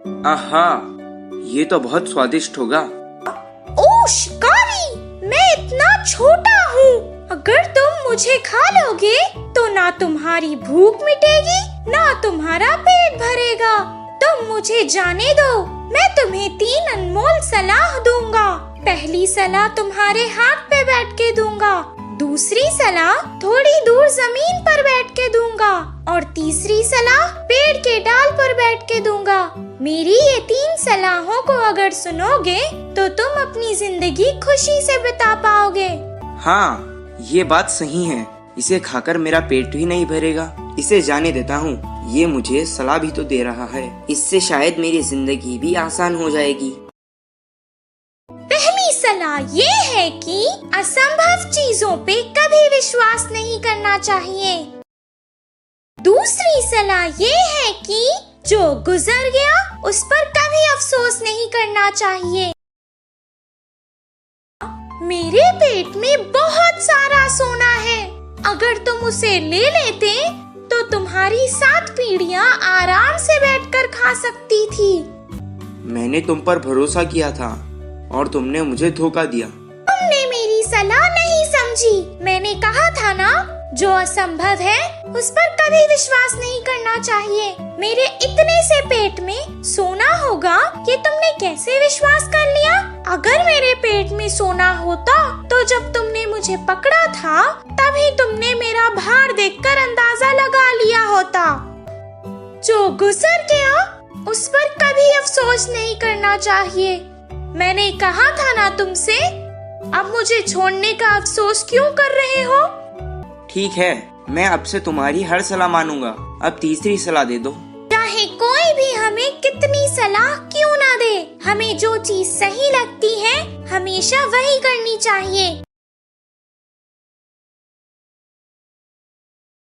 आहा, ये तो बहुत स्वादिष्ट होगा। ओ शिकारी, मैं इतना छोटा हूँ। अगर तुम मुझे खा लोगे तो ना तुम्हारी भूख मिटेगी ना तुम्हारा पेट भरेगा। तुम मुझे जाने दो। मैं तुम्हें 3 अनमोल सलाह दूंगा। पहली सलाह तुम्हारे हाथ पे बैठ के दूंगा, दूसरी सलाह थोड़ी दूर जमीन पर बैठ के दूंगा और तीसरी सलाह पेड़ के डाल पर बैठ के दूंगा। मेरी ये 3 सलाहों को अगर सुनोगे तो तुम अपनी जिंदगी खुशी से बिता पाओगे। हाँ, ये बात सही है। इसे खाकर मेरा पेट भी नहीं भरेगा। इसे जाने देता हूँ। ये मुझे सलाह भी तो दे रहा है। इससे शायद मेरी जिंदगी भी आसान हो जाएगी। पहली सलाह ये है कि असंभव चीजों पे कभी विश्वास नहीं करना चाहिए। दूसरी सलाह ये है कि जो गुजर गया उस पर कभी अफसोस नहीं करना चाहिए। मेरे पेट में बहुत सारा सोना है। अगर तुम उसे ले लेते तो तुम्हारी 7 पीढ़ियां आराम से बैठकर खा सकती थी। मैंने तुम पर भरोसा किया था और तुमने मुझे धोखा दिया। तुमने मेरी सलाह नहीं समझी। मैंने कहा था ना, जो असंभव है उस पर कभी विश्वास नहीं करना चाहिए। मेरे इतने से पेट में सोना होगा कि तुमने कैसे विश्वास कर लिया? अगर मेरे पेट में सोना होता तो जब तुमने मुझे पकड़ा था तभी तुमने मेरा भार देखकर अंदाजा लगा लिया होता। जो गुजर गया उस पर कभी अफसोस नहीं करना चाहिए। मैंने कहा था ना तुमसे। अब मुझे छोड़ने का अफसोस क्यों कर रहे हो? ठीक है, मैं अब से तुम्हारी हर सलाह मानूंगा। अब तीसरी सलाह दे दो। चाहे कोई भी हमें कितनी सलाह क्यों ना दे, हमें जो चीज सही लगती है हमेशा वही करनी चाहिए।